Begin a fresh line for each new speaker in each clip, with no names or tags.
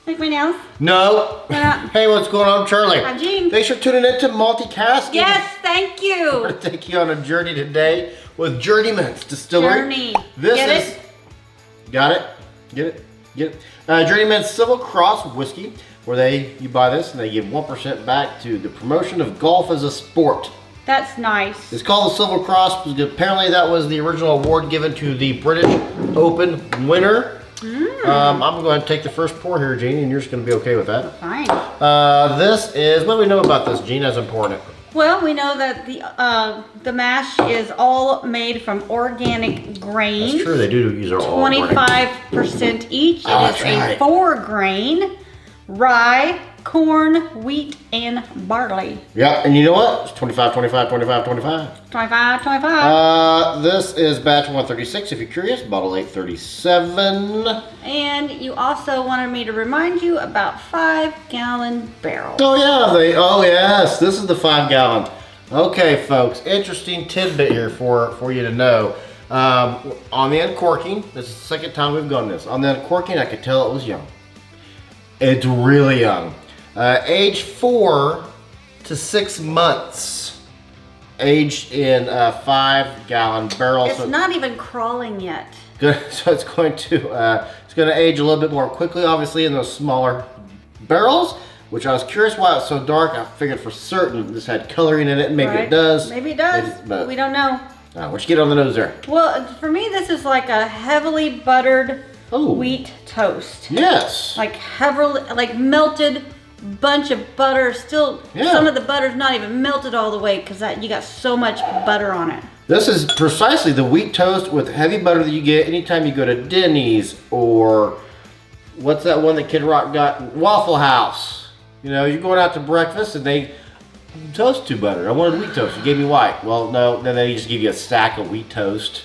Like my nails?
No. Hey, what's going on, Charlie?
I'm Jean.
Thanks for tuning in to Multicasking.
Yes, thank you.
We're going to take you on a journey today with Journeyman's distillery.
Journey.
This
Get
is,
it?
Got it? Get it? Get it? Journeyman's Civil Cross whiskey, where you buy this and they give 1% back to the promotion of golf as a sport.
That's nice.
It's called the Silver Cross because apparently that was the original award given to the British Open winner. I'm going to take the first pour here, Jean, and you're just going to be okay with that.
Fine.
This is, what do we know about this, Jean, as important?
Well, we know that the mash is all made from organic grains.
That's true, they do use our all
25% each.
Oh,
it is a 4-grain rye, corn, wheat, and barley.
Yeah, and you know what? It's 25, 25, 25, 25.
25, 25.
This is batch 136, if you're curious, bottle 837.
And you also wanted me to remind you about 5-gallon barrels.
Oh yeah, oh yes, this is the 5-gallon. Okay, folks, interesting tidbit here for you to know. On the uncorking, this is the second time we've done this. On the uncorking, I could tell it was young. It's really young. Age 4 to 6 months. Aged in a 5-gallon barrel.
It's not even crawling yet.
Good. So it's going to age a little bit more quickly, obviously, in those smaller barrels. Which I was curious why it's so dark. I figured for certain this had coloring in it. Maybe it does.
Maybe it does. But we don't know.
What you get on the nose there?
Well, for me, this is like a heavily buttered wheat toast.
Yes.
Like heavily, like melted bunch of butter. Still, some of the butter's not even melted all the way because you got so much butter on it.
This is precisely the wheat toast with heavy butter that you get anytime you go to Denny's or what's that one that Kid Rock got? Waffle House. You know, you're going out to breakfast and they toast to butter. I wanted wheat toast. You gave me white. Well, no, then they just give you a stack of wheat toast.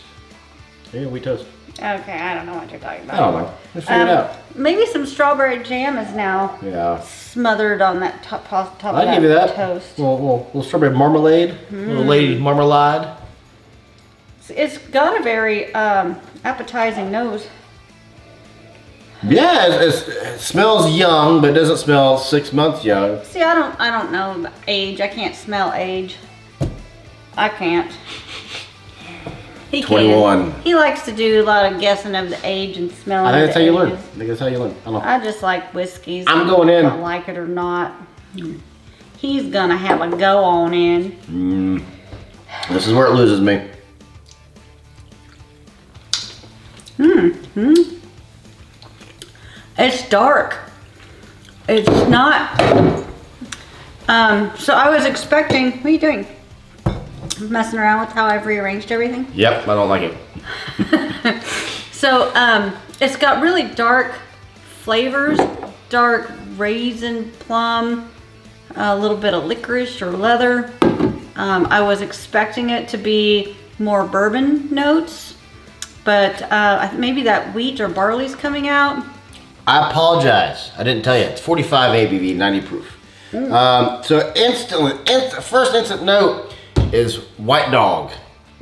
Yeah, wheat toast.
Okay, I don't know what you're talking about.
I don't know. Let's figure it out.
Maybe some strawberry jam is now smothered on that top of that
give you that.
toast.
Little strawberry marmalade. Little lady marmalade.
It's got a very appetizing nose.
Yeah, it smells young, but it doesn't smell 6 months young.
See, I don't know the age. I can't smell age. I can't. He
21.
He likes to do a lot of guessing of the age and smelling.
I think that's how you learn.
ages.
I think that's how you learn. I don't know.
I just like whiskeys.
I'm going in.
Don't like it or not. He's gonna have a go on in.
This is where it loses me.
It's dark. It's not. So I was expecting. What are you doing? Messing around with how I've rearranged everything?
Yep, I don't like it.
So it's got really dark flavors, dark raisin, plum, a little bit of licorice or leather. I was expecting it to be more bourbon notes, but maybe that wheat or barley's coming out.
I apologize. I didn't tell you. It's 45 ABV, 90 proof. So first instant note is white dog.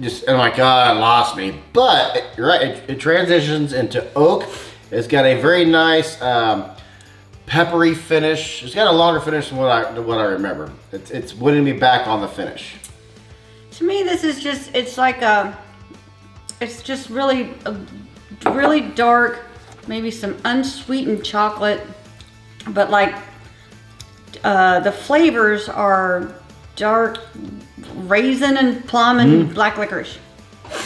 Just, oh my God, it lost me. But you're right, it transitions into oak. It's got a very nice peppery finish. It's got a longer finish than what I remember. It's winning me back on the finish.
To me, this is just, it's just really dark, maybe some unsweetened chocolate, but like the flavors are dark raisin and plum and black licorice.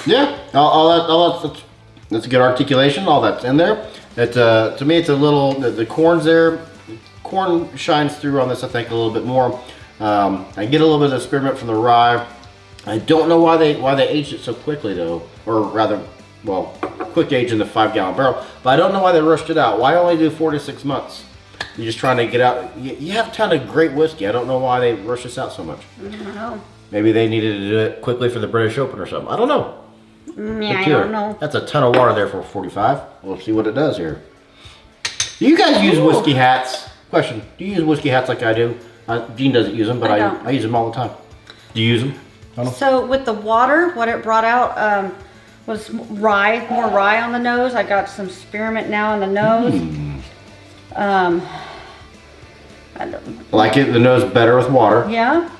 Yeah,
that's a good articulation. All that's in there. To me, it's a little, the corn's there. The corn shines through on this, I think, a little bit more. I get a little bit of spearmint from the rye. I don't know why they aged it so quickly though, or rather, well, quick age in the 5-gallon barrel. But I don't know why they rushed it out. Why only do 4 to 6 months? You're just trying to get out. You have a ton of great whiskey. I don't know why they rushed this out so much.
I don't know.
Maybe they needed to do it quickly for the British Open or something. I don't know.
Yeah, I don't know.
That's a ton of water there for 45. We'll see what it does here. Do you guys use whiskey hats? Question, do you use whiskey hats like I do? Jean doesn't use them, but I use them all the time. Do you use them? I don't know.
So with the water, what it brought out was more rye on the nose. I got some spearmint now in the nose. I don't,
I like it, the nose better with water.
yeah.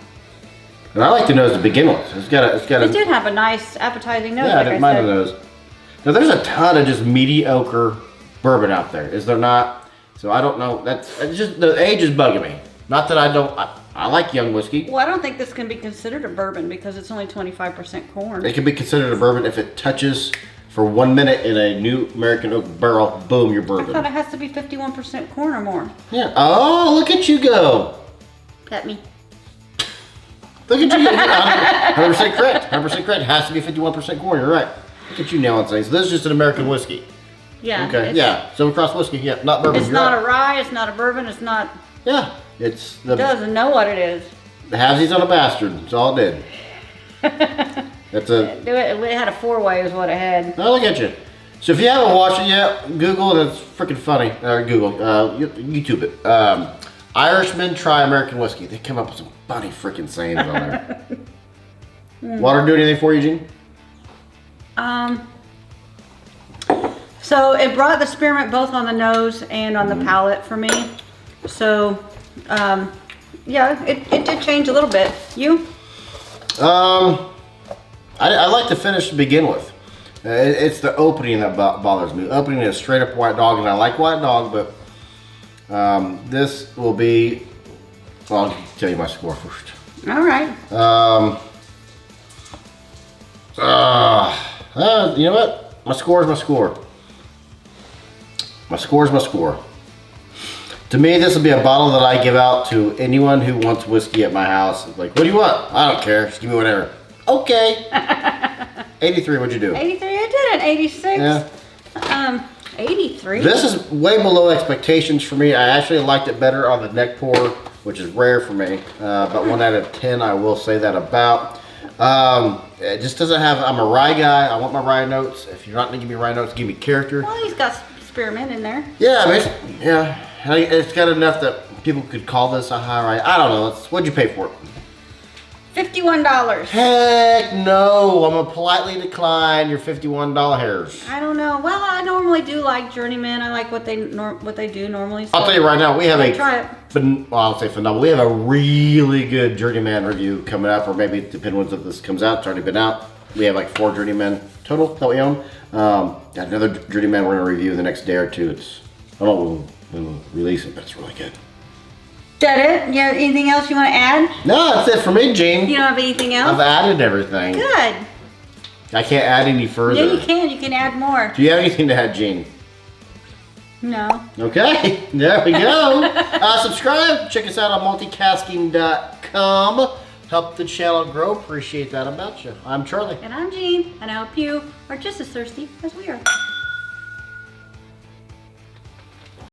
And I like the nose to begin with. It's got a.
It did have a nice appetizing nose.
Yeah,
like
I didn't
I
mind
said.
the nose. Now there's a ton of just mediocre bourbon out there, is there not? So I don't know. It's just the age is bugging me. Not that I don't. I like young whiskey.
Well, I don't think this can be considered a bourbon because it's only 25% corn.
It can be considered a bourbon if it touches for 1 minute in a new American oak barrel. Boom, you're
I
bourbon.
thought it has to be 51% corn or more.
Yeah. Oh, look at you go.
Pet me.
Look at you. You're 100% correct. 100% correct. It has to be 51% corn. You're right. Look at you nailing things. So this is just an American whiskey.
Yeah.
Okay. Yeah. Silver Cross whiskey. Yeah. Not bourbon.
It's not a rye. It's not a bourbon. It's not.
Yeah. It's the.
It doesn't know what it is.
The halvesies on a bastard. That's all it did. That's a.
It had a 4-way is what it had.
Oh, look at you. So if you haven't watched it yet, Google it. It's freaking funny. Google. YouTube it. Irishmen try American whiskey. They come up with some funny freaking sayings on there. Water do anything for you, Gene?
So it brought the spearmint both on the nose and on the palate for me. So, yeah, it did change a little bit. You?
I like the finish to begin with. It's the opening that bothers me. Opening is straight up white dog, and I like white dog, but this will be. Well, I'll tell you my score first.
All right.
You know what? My score is my score. My score is my score. To me, this will be a bottle that I give out to anyone who wants whiskey at my house. It's like, what do you want? I don't care. Just give me whatever. Okay. 83, what'd you do?
83, I did it. 86.
Yeah.
83.
This is way below expectations for me. I actually liked it better on the neck pour, which is rare for me. But 1 out of 10, I will say that about. It just doesn't have, I'm a rye guy. I want my rye notes. If you're not gonna give me rye notes, give me character.
Well, he's got spearmint in there.
Yeah, yeah. It's got enough that people could call this a high rye. I don't know. What'd you pay for it?
$51.
Heck no. I'm gonna politely decline your $51 hairs.
I don't know. Well, I normally do like Journeyman. I like what they do normally. So
I'll tell you right now, we have
try it.
I'll say phenomenal. We have a really good Journeyman review coming up, or maybe depending when this comes out. It's already been out. We have like 4 Journeyman total that we own. Got another Journeyman we're gonna review the next day or two. I don't know when we'll release it, but it's really good.
That it? You have anything else you want to add?
No, that's it for me, Gene.
You don't have anything else?
I've added everything.
Good.
I can't add any further.
Yeah, you can. You can add more.
Do you have anything to add, Gene?
No.
Okay, there we go. Subscribe. Check us out on multicasking.com. Help the channel grow. Appreciate that about you. I'm Charlie.
And I'm Jean, and I hope you are just as thirsty as we are.